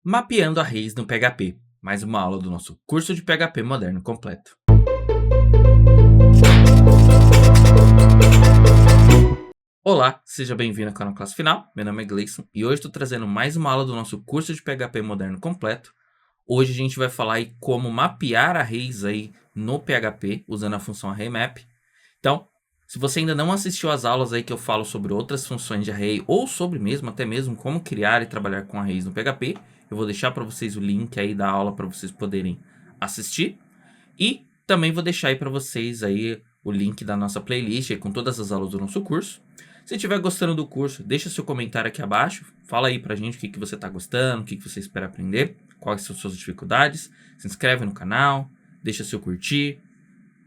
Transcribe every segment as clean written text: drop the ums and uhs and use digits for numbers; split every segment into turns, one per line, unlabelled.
Mapeando arrays no PHP, mais uma aula do nosso curso de PHP moderno completo. Olá, seja bem-vindo ao canal Classe Final, meu nome é Gleison e hoje estou trazendo mais uma aula do nosso curso de PHP moderno completo. Hoje a gente vai falar aí como mapear arrays aí no PHP usando a função ArrayMap. Então, se você ainda não assistiu às aulas aí que eu falo sobre outras funções de array ou sobre até mesmo como criar e trabalhar com arrays no PHP, eu vou deixar para vocês o link aí da aula para vocês poderem assistir. E também vou deixar aí para vocês aí o link da nossa playlist aí com todas as aulas do nosso curso. Se estiver gostando do curso, deixa seu comentário aqui abaixo. Fala aí pra gente o que você está gostando, o que você espera aprender, quais são suas dificuldades. Se inscreve no canal, deixa seu curtir.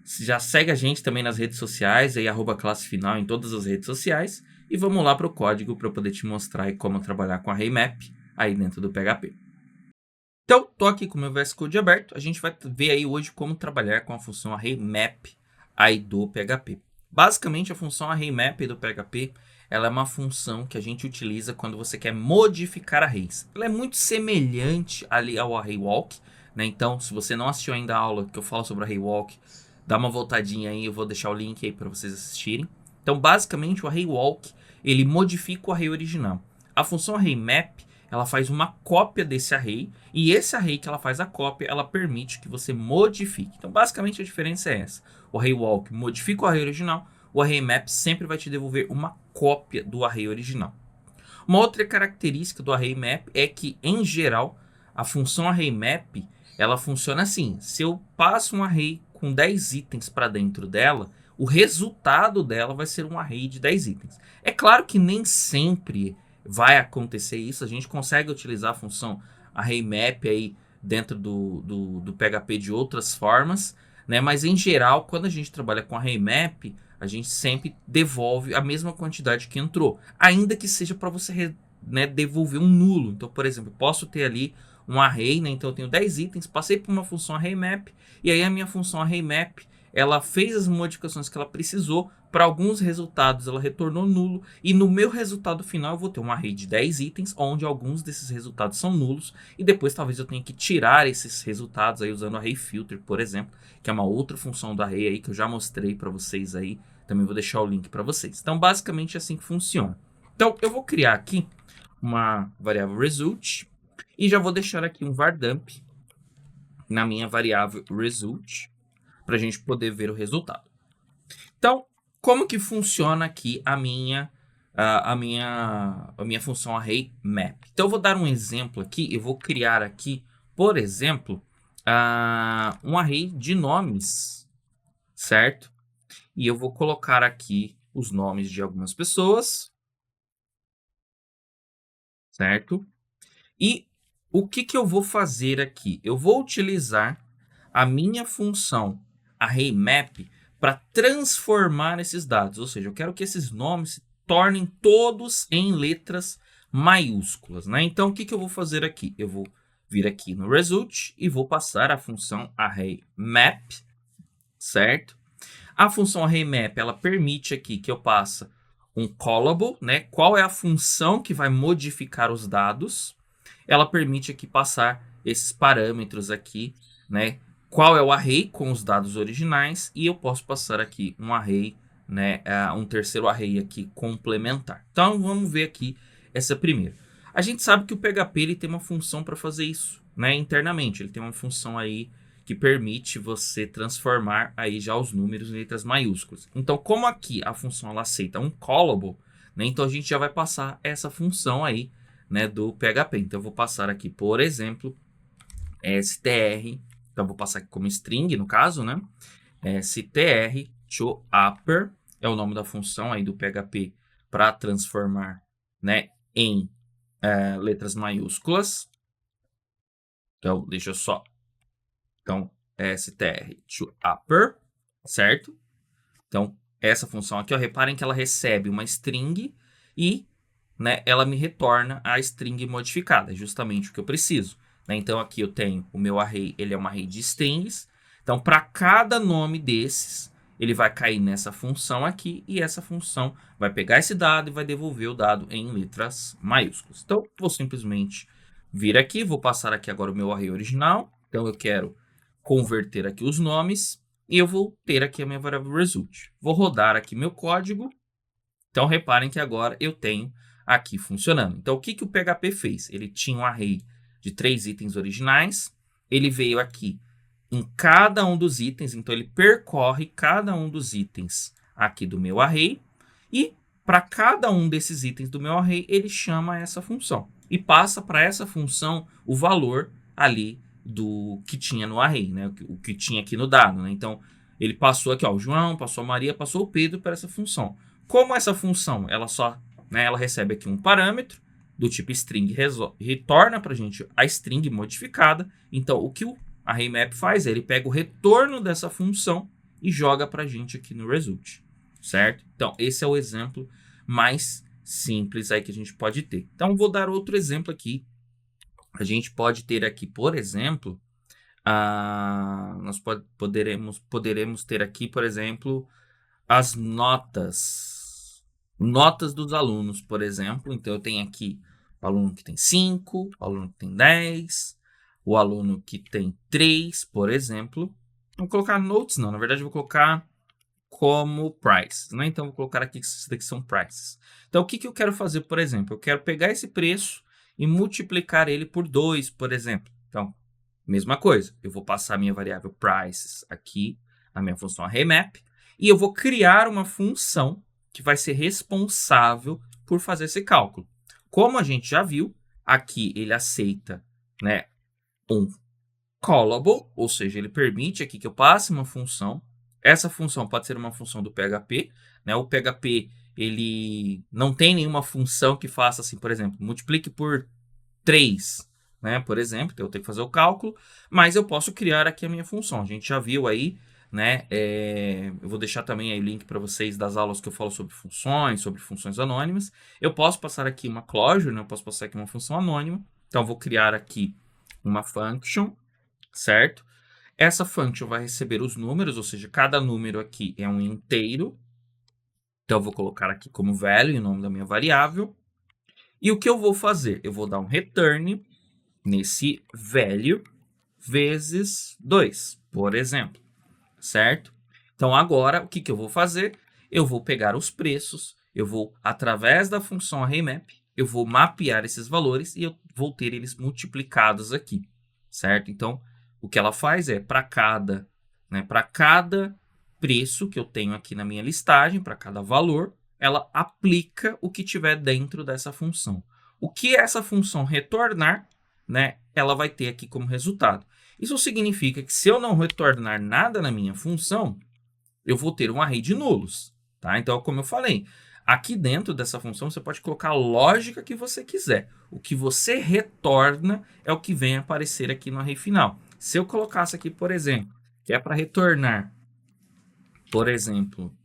Já segue a gente também nas redes sociais, aí @classefinal em todas as redes sociais. E vamos lá para o código para eu poder te mostrar aí como trabalhar com ArrayMap aí dentro do PHP. Então, estou aqui com o meu VS Code aberto. A gente vai ver aí hoje como trabalhar com a função ArrayMap aí do PHP. Basicamente, a função ArrayMap do PHP ela é uma função que a gente utiliza quando você quer modificar arrays. Ela é muito semelhante ali ao ArrayWalk, né? Então, se você não assistiu ainda a aula que eu falo sobre ArrayWalk, dá uma voltadinha aí, eu vou deixar o link aí para vocês assistirem. Então, basicamente, o ArrayWalk ele modifica o array original. A função ArrayMap ela faz uma cópia desse array, e esse array que ela faz a cópia, ela permite que você modifique. Então, basicamente, a diferença é essa. O ArrayWalk modifica o array original, o ArrayMap sempre vai te devolver uma cópia do array original. Uma outra característica do ArrayMap é que, em geral, a função ArrayMap, ela funciona assim. Se eu passo um array com 10 itens para dentro dela, o resultado dela vai ser um array de 10 itens. É claro que nem sempre vai acontecer isso, a gente consegue utilizar a função ArrayMap aí dentro do PHP de outras formas, né? Mas em geral, quando a gente trabalha com ArrayMap, a gente sempre devolve a mesma quantidade que entrou, ainda que seja para você devolver um nulo. Então, por exemplo, eu posso ter ali um array, né? Então eu tenho 10 itens, passei por uma função ArrayMap, e aí a minha função ArrayMap ela fez as modificações que ela precisou. Para alguns resultados ela retornou nulo, e no meu resultado final eu vou ter um array de 10 itens, onde alguns desses resultados são nulos, e depois talvez eu tenha que tirar esses resultados aí usando o array filter, por exemplo, que é uma outra função do array aí que eu já mostrei para vocês aí, também vou deixar o link para vocês. Então basicamente é assim que funciona. Então eu vou criar aqui uma variável result, e já vou deixar aqui um var_dump na minha variável result, para a gente poder ver o resultado. Então, como que funciona aqui a minha função ArrayMap? Então, eu vou dar um exemplo aqui. Eu vou criar aqui, por exemplo, um array de nomes, certo? E eu vou colocar aqui os nomes de algumas pessoas, certo? E o que eu vou fazer aqui? Eu vou utilizar a minha função ArrayMap para transformar esses dados. Ou seja, eu quero que esses nomes se tornem todos em letras maiúsculas, né? Então, o que eu vou fazer aqui? Eu vou vir aqui no result e vou passar a função ArrayMap, certo? A função ArrayMap, ela permite aqui que eu passe um callable, né? Qual é a função que vai modificar os dados? Ela permite aqui passar esses parâmetros aqui, né? Qual é o array com os dados originais, e eu posso passar aqui um array, né? Um terceiro array aqui complementar. Então vamos ver aqui essa primeira. A gente sabe que o PHP ele tem uma função para fazer isso, né? Internamente, ele tem uma função aí que permite você transformar aí já os números em letras maiúsculas. Então, como aqui a função ela aceita um callable, né? Então a gente já vai passar essa função aí, né, do PHP. Então eu vou passar aqui, por exemplo, str. Então eu vou passar aqui como string, no caso, né? str to upper é o nome da função aí do PHP para transformar, né, em letras maiúsculas. Então deixa eu só. Então str to upper, certo? Então essa função aqui, ó, reparem que ela recebe uma string e, né, ela me retorna a string modificada, justamente o que eu preciso, né? Então aqui eu tenho o meu array, ele é um array de strings. Então para cada nome desses, ele vai cair nessa função aqui, e essa função vai pegar esse dado e vai devolver o dado em letras maiúsculas. Então vou simplesmente vir aqui, vou passar aqui agora o meu array original. Então, eu quero converter aqui os nomes e eu vou ter aqui a minha variável result. Vou rodar aqui meu código. Então, reparem que agora eu tenho aqui funcionando. Então, o que o PHP fez? Ele tinha um array de 3 itens originais. Ele veio aqui em cada um dos itens. Então, ele percorre cada um dos itens aqui do meu array. E para cada um desses itens do meu array, ele chama essa função. E passa para essa função o valor ali do que tinha no array, né? O que tinha aqui no dado, né? Então, ele passou aqui, ó, o João, passou a Maria, passou o Pedro para essa função. Como essa função, ela só, né, ela recebe aqui um parâmetro do tipo string, retorna para a gente a string modificada. Então, o que o ArrayMap faz é ele pega o retorno dessa função e joga para a gente aqui no result, certo? Então, esse é o exemplo mais simples aí que a gente pode ter. Então, vou dar outro exemplo aqui. A gente pode ter aqui, por exemplo, nós poderemos ter aqui, por exemplo, as notas. Notas dos alunos, por exemplo. Então, eu tenho aqui o aluno que tem 5, o aluno que tem 10, o aluno que tem 3, por exemplo. Vou colocar notes, não. Na verdade, vou colocar como price, né? Então, vou colocar aqui que isso daqui são prices. Então, o que eu quero fazer, por exemplo? Eu quero pegar esse preço e multiplicar ele por 2, por exemplo. Então, mesma coisa. Eu vou passar a minha variável prices aqui, a minha função ArrayMap, e eu vou criar uma função que vai ser responsável por fazer esse cálculo. Como a gente já viu, aqui ele aceita, né, um callable, ou seja, ele permite aqui que eu passe uma função. Essa função pode ser uma função do PHP, né? O PHP ele não tem nenhuma função que faça assim, por exemplo, multiplique por 3, né? Por exemplo, então eu tenho que fazer o cálculo, mas eu posso criar aqui a minha função. A gente já viu aí, né? Eu vou deixar também aí o link para vocês das aulas que eu falo sobre funções anônimas. Eu posso passar aqui uma closure, né? Eu posso passar aqui uma função anônima. Então, eu vou criar aqui uma function, certo? Essa function vai receber os números, ou seja, cada número aqui é um inteiro. Então, eu vou colocar aqui como value o nome da minha variável. E o que eu vou fazer? Eu vou dar um return nesse value vezes 2, por exemplo, certo? Então, agora, o que eu vou fazer? Eu vou pegar os preços, eu vou, através da função ArrayMap, eu vou mapear esses valores e eu vou ter eles multiplicados aqui, certo? Então, o que ela faz é, para cada preço que eu tenho aqui na minha listagem, para cada valor, ela aplica o que tiver dentro dessa função. O que essa função retornar, né, ela vai ter aqui como resultado. Isso significa que se eu não retornar nada na minha função, eu vou ter um array de nulos, tá? Então, como eu falei, aqui dentro dessa função você pode colocar a lógica que você quiser. O que você retorna é o que vem aparecer aqui no array final. Se eu colocasse aqui, por exemplo, que é para retornar, por exemplo,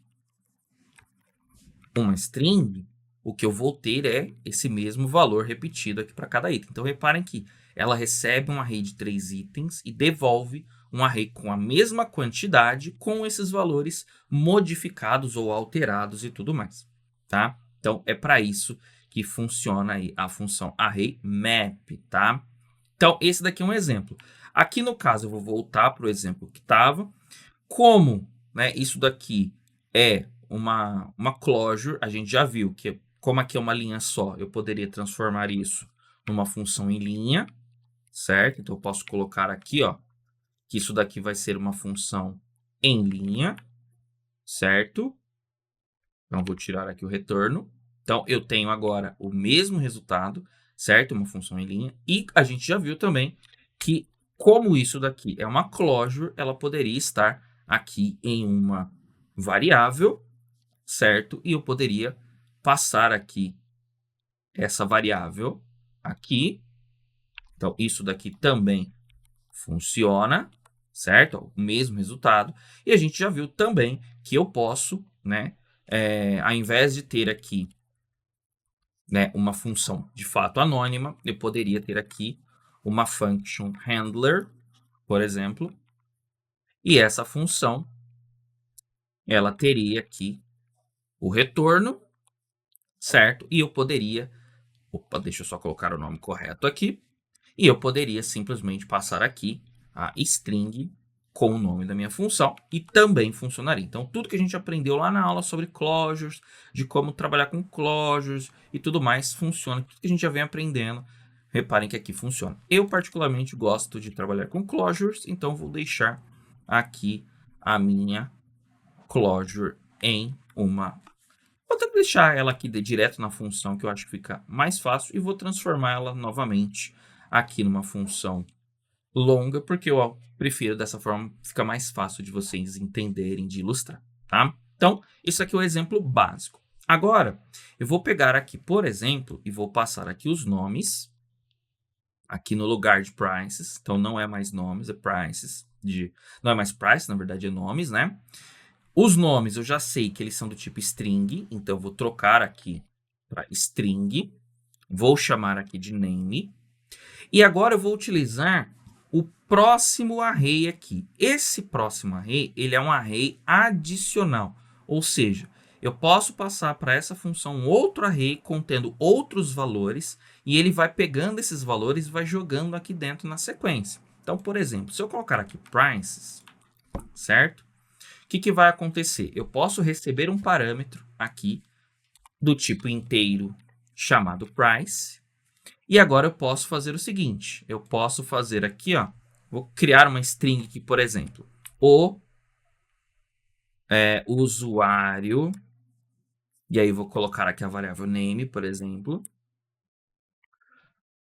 uma string, o que eu vou ter é esse mesmo valor repetido aqui para cada item. Então, reparem que ela recebe um array de 3 itens e devolve um array com a mesma quantidade, com esses valores modificados ou alterados e tudo mais, tá? Então, é para isso que funciona aí a função ArrayMap, tá? Então, esse daqui é um exemplo. Aqui no caso, eu vou voltar para o exemplo que estava. Como, né, isso daqui é uma closure, a gente já viu que, como aqui é uma linha só, eu poderia transformar isso numa função em linha, certo? Então, eu posso colocar aqui, ó, que isso daqui vai ser uma função em linha, certo? Então, vou tirar aqui o retorno. Então, eu tenho agora o mesmo resultado, certo? Uma função em linha. E a gente já viu também que, como isso daqui é uma closure, ela poderia estar aqui em uma variável, certo? E eu poderia passar aqui essa variável aqui. Então, isso daqui também funciona, certo? O mesmo resultado. E a gente já viu também que eu posso, né? Ao invés de ter aqui, né, uma função de fato anônima, eu poderia ter aqui uma function handler, por exemplo, e essa função, ela teria aqui o retorno, certo? E eu poderia, opa, deixa eu só colocar o nome correto aqui, E eu poderia simplesmente passar aqui a string com o nome da minha função e também funcionaria. Então, tudo que a gente aprendeu lá na aula sobre closures, de como trabalhar com closures e tudo mais, funciona. Tudo que a gente já vem aprendendo, reparem que aqui funciona. Eu, particularmente, gosto de trabalhar com closures, então vou deixar aqui a minha closure em uma... Vou deixar ela aqui direto na função, que eu acho que fica mais fácil, e vou transformar ela novamente aqui numa função longa, porque eu prefiro dessa forma, fica mais fácil de vocês entenderem, de ilustrar, tá? Então, isso aqui é o exemplo básico. Agora, eu vou pegar aqui, por exemplo, e vou passar aqui os nomes, aqui no lugar de prices, então não é mais nomes, é prices, não é mais price, na verdade é nomes, né? Os nomes eu já sei que eles são do tipo string, então eu vou trocar aqui para string, vou chamar aqui de name, e agora eu vou utilizar o próximo array aqui. Esse próximo array, ele é um array adicional, ou seja, eu posso passar para essa função um outro array contendo outros valores e ele vai pegando esses valores e vai jogando aqui dentro na sequência. Então, por exemplo, se eu colocar aqui prices, certo? O que vai acontecer? Eu posso receber um parâmetro aqui do tipo inteiro chamado price. E agora eu posso fazer o seguinte, eu posso fazer aqui, ó, vou criar uma string aqui, por exemplo, o usuário, e aí vou colocar aqui a variável name, por exemplo,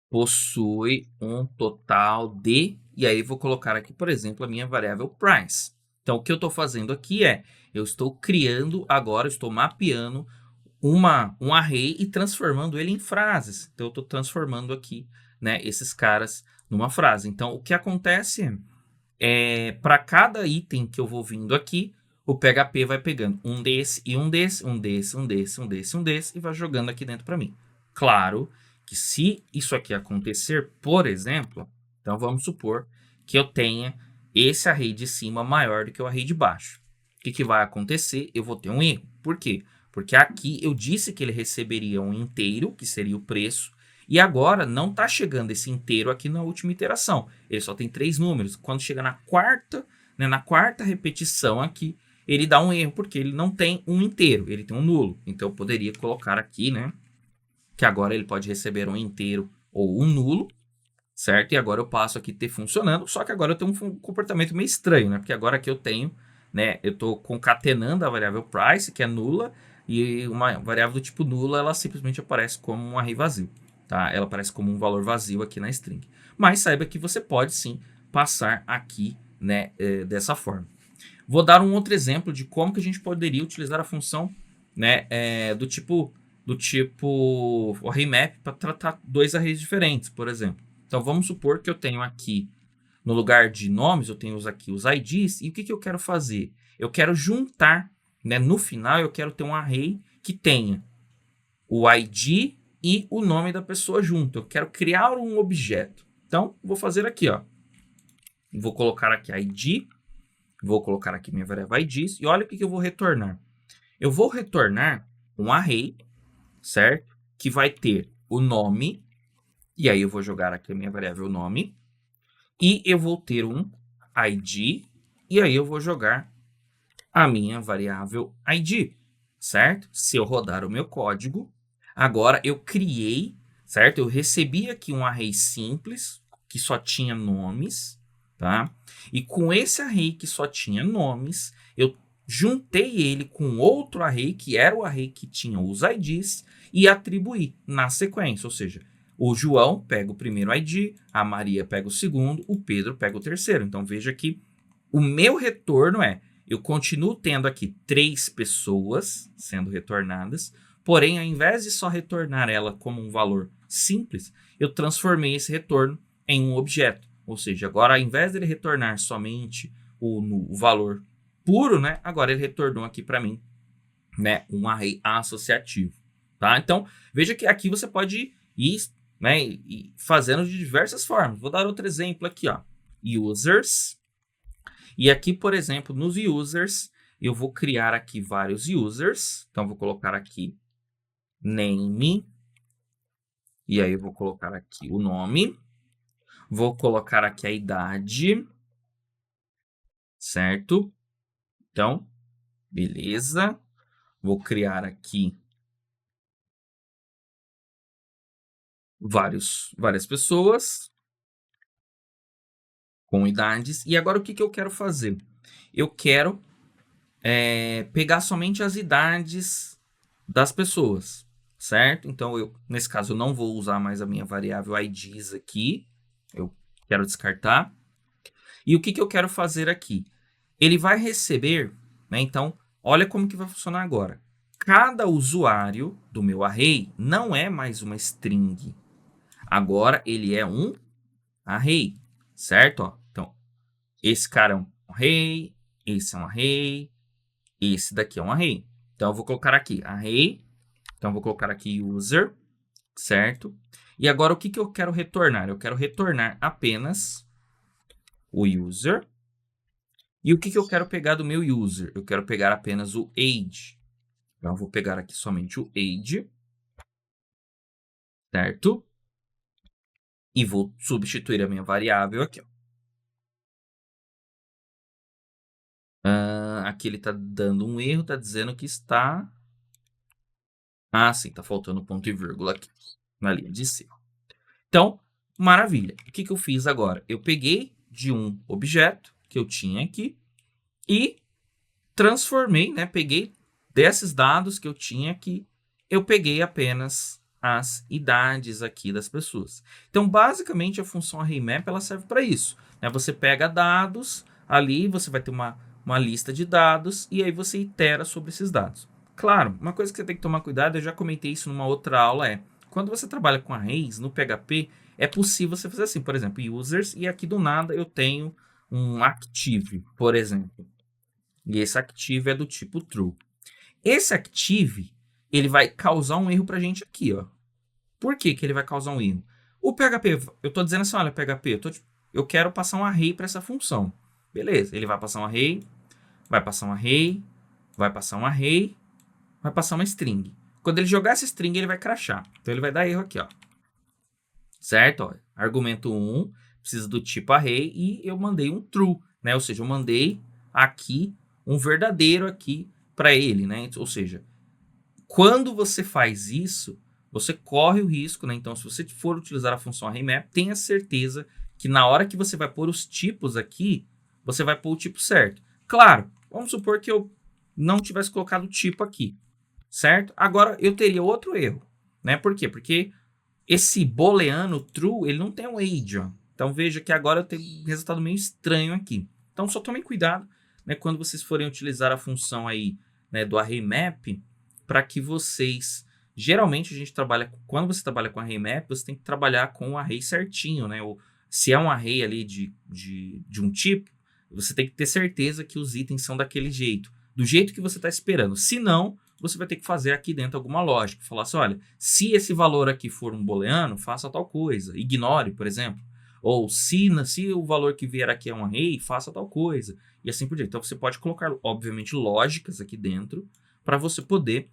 possui um total de, e aí vou colocar aqui, por exemplo, a minha variável price. Então, o que eu estou fazendo aqui é, eu estou criando agora, estou mapeando um array e transformando ele em frases. Então, eu estou transformando aqui, né, esses caras numa frase. Então, o que acontece é, para cada item que eu vou vindo aqui, o PHP vai pegando um desse e um desse, um desse, um desse, um desse, um desse, e vai jogando aqui dentro para mim. Claro que se isso aqui acontecer, por exemplo, então vamos supor que eu tenha esse array de cima maior do que o array de baixo. O que vai acontecer? Eu vou ter um erro. Por quê? Porque aqui eu disse que ele receberia um inteiro, que seria o preço, e agora não está chegando esse inteiro aqui na última iteração. Ele só tem 3 números. Quando chega na quarta, né, na quarta repetição aqui, ele dá um erro, porque ele não tem um inteiro, ele tem um nulo. Então eu poderia colocar aqui, né, que agora ele pode receber um inteiro ou um nulo, certo? E agora eu passo aqui ter funcionando, só que agora eu tenho um comportamento meio estranho, né? Porque agora aqui eu tenho, né, eu estou concatenando a variável price, que é nula, e uma variável do tipo nula, ela simplesmente aparece como um array vazio, tá? Ela aparece como um valor vazio aqui na string. Mas saiba que você pode sim passar aqui, né, dessa forma. Vou dar um outro exemplo de como que a gente poderia utilizar a função, né, do tipo o array map para tratar 2 arrays diferentes, por exemplo. Então vamos supor que eu tenho aqui, no lugar de nomes, eu tenho aqui os IDs, e o que eu quero fazer? Eu quero juntar, né, no final eu quero ter um array que tenha o ID e o nome da pessoa junto. Eu quero criar um objeto. Então, vou fazer aqui, ó. Vou colocar aqui ID, vou colocar aqui minha variável IDs, e olha o que eu vou retornar. Eu vou retornar um array, certo? Que vai ter o nome, e aí eu vou jogar aqui a minha variável nome, e eu vou ter um ID, e aí eu vou jogar a minha variável ID, certo? Se eu rodar o meu código, agora eu criei, certo? Eu recebi aqui um array simples, que só tinha nomes, tá? E com esse array que só tinha nomes, eu juntei ele com outro array, que era o array que tinha os IDs, e atribuí na sequência, ou seja, o João pega o primeiro ID, a Maria pega o segundo, o Pedro pega o terceiro. Então, veja que o meu retorno eu continuo tendo aqui 3 pessoas sendo retornadas, porém, ao invés de só retornar ela como um valor simples, eu transformei esse retorno em um objeto. Ou seja, agora, ao invés dele retornar somente o valor puro, né, agora ele retornou aqui para mim, né, um array associativo. Tá? Então, veja que aqui você pode ir, né, fazendo de diversas formas. Vou dar outro exemplo aqui, ó. Users. E aqui, por exemplo, nos users, eu vou criar aqui vários users. Então, vou colocar aqui name. E aí, eu vou colocar aqui o nome. Vou colocar aqui a idade, certo? Então, beleza. Vou criar aqui várias pessoas com idades. E agora o que eu quero fazer? Eu quero pegar somente as idades das pessoas, certo? Então, nesse caso, eu não vou usar mais a minha variável IDs aqui. Eu quero descartar. E o que eu quero fazer aqui? Ele vai receber, né? Então, olha como que vai funcionar agora. Cada usuário do meu array não é mais uma string. Agora, ele é um array, certo? Ó, então, esse cara é um array, esse é um array, esse daqui é um array. Então, eu vou colocar aqui array. Então, eu vou colocar aqui user, certo? E agora, o que eu quero retornar? Eu quero retornar apenas o user. E o que eu quero pegar do meu user? Eu quero pegar apenas o age. Então, eu vou pegar aqui somente o age, certo? E vou substituir a minha variável aqui. Ó. Aqui ele está dando um erro, está dizendo que está... Ah, sim, está faltando ponto e vírgula aqui, na linha de cima. Então, maravilha. O que eu fiz agora? Eu peguei de um objeto que eu tinha aqui e transformei, né? Peguei desses dados que eu tinha aqui, eu peguei apenas as idades aqui das pessoas. Então, basicamente, a função ArrayMap ela serve para isso. Né? Você pega dados, ali você vai ter uma lista de dados e aí você itera sobre esses dados. Claro, uma coisa que você tem que tomar cuidado, eu já comentei isso numa outra aula, quando você trabalha com arrays no PHP, é possível você fazer assim, por exemplo, users, e aqui do nada eu tenho um active, por exemplo. E esse active é do tipo true. Esse active, ele vai causar um erro para a gente aqui, ó. Por que ele vai causar um erro? O PHP, eu estou dizendo assim, olha, PHP, eu quero passar um array para essa função. Beleza, ele vai passar um array, vai passar um array, vai passar um array, vai passar uma string. Quando ele jogar essa string, ele vai crashar. Então, ele vai dar erro aqui, ó. Certo? Ó, argumento 1 precisa do tipo array e eu mandei um true, né? Ou seja, eu mandei aqui um verdadeiro aqui para ele, né? Ou seja, quando você faz isso, você corre o risco, né? Então, se você for utilizar a função ArrayMap, tenha certeza que na hora que você vai pôr os tipos aqui, você vai pôr o tipo certo. Claro, vamos supor que eu não tivesse colocado o tipo aqui, certo? Agora, eu teria outro erro, né? Por quê? Porque esse booleano true, ele não tem um age, ó. Então, veja que agora eu tenho um resultado meio estranho aqui. Então, só tomem cuidado, né, quando vocês forem utilizar a função aí, né, do ArrayMap, para que vocês... Geralmente, a gente trabalha... Quando você trabalha com ArrayMap, você tem que trabalhar com o array certinho, né? Ou, se é um array ali de um tipo, você tem que ter certeza que os itens são daquele jeito. Do jeito que você está esperando. Se não, você vai ter que fazer aqui dentro alguma lógica. Falar assim, olha, se esse valor aqui for um booleano, faça tal coisa. Ignore, por exemplo. Ou se o valor que vier aqui é um array, faça tal coisa. E assim por diante. Então, você pode colocar, obviamente, lógicas aqui dentro para você poder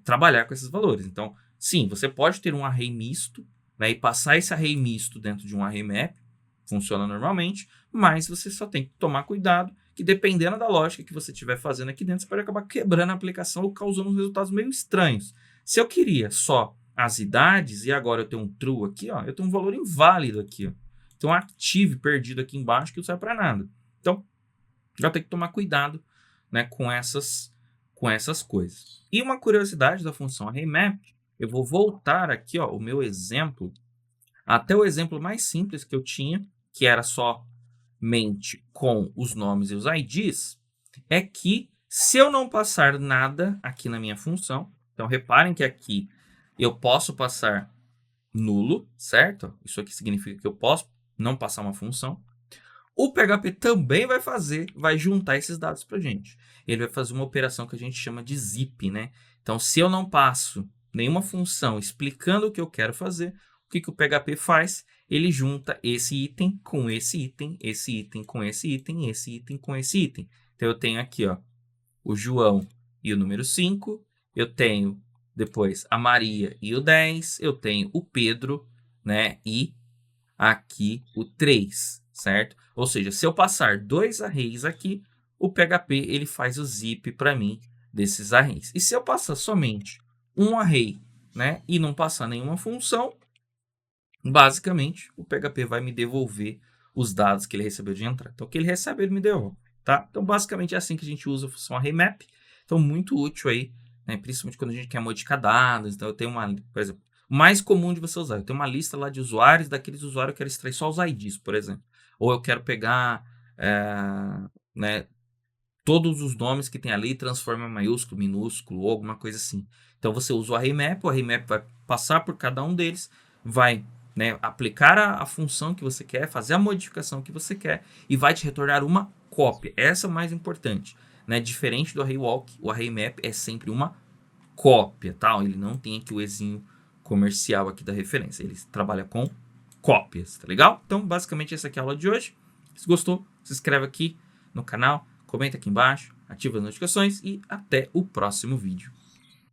trabalhar com esses valores. Então, sim, você pode ter um array misto, né, e passar esse array misto dentro de um array map. Funciona normalmente, mas você só tem que tomar cuidado que dependendo da lógica que você estiver fazendo aqui dentro, você pode acabar quebrando a aplicação ou causando resultados meio estranhos. Se eu queria só as idades e agora eu tenho um true aqui, ó, eu tenho um valor inválido aqui. Ó. Tem um active perdido aqui embaixo que não serve para nada. Então, já tem que tomar cuidado, né, com essas coisas. E uma curiosidade da função ArrayMap, eu vou voltar aqui, ó, o meu exemplo, até o exemplo mais simples que eu tinha, que era somente com os nomes e os IDs, é que se eu não passar nada aqui na minha função, então reparem que aqui eu posso passar nulo, certo? Isso aqui significa que eu posso não passar uma função. O PHP também vai juntar esses dados para a gente. Ele vai fazer uma operação que a gente chama de zip, né? Então, se eu não passo nenhuma função explicando o que eu quero fazer, o que o PHP faz? Ele junta esse item com esse item, esse item com esse item, esse item com esse item. Então, eu tenho aqui, ó, o João e o número 5, eu tenho depois a Maria e o 10, eu tenho o Pedro, né, e aqui o 3, certo? Ou seja, se eu passar 2 arrays aqui, o PHP ele faz o zip para mim desses arrays. E se eu passar somente um array, né, e não passar nenhuma função, basicamente o PHP vai me devolver os dados que ele recebeu de entrada. Então, o que ele recebe, ele me devolve, tá? Então, basicamente é assim que a gente usa a função ArrayMap. Então, muito útil aí, né, principalmente quando a gente quer modificar dados. Então, eu tenho uma, por exemplo, o mais comum de você usar, eu tenho uma lista lá de usuários, daqueles usuários eu quero extrair só os IDs, por exemplo. Ou eu quero pegar, né, todos os nomes que tem ali, transforma em maiúsculo, minúsculo ou alguma coisa assim. Então você usa o ArrayMap vai passar por cada um deles, vai, né, aplicar a função que você quer, fazer a modificação que você quer e vai te retornar uma cópia. Essa é a mais importante, né? Diferente do ArrayWalk, o ArrayMap é sempre uma cópia, tá? Ele não tem aqui o ezinho comercial aqui da referência, ele trabalha com cópias, tá legal? Então, basicamente essa aqui é a aula de hoje. Se gostou, se inscreve aqui no canal, comenta aqui embaixo, ativa as notificações e até o próximo vídeo.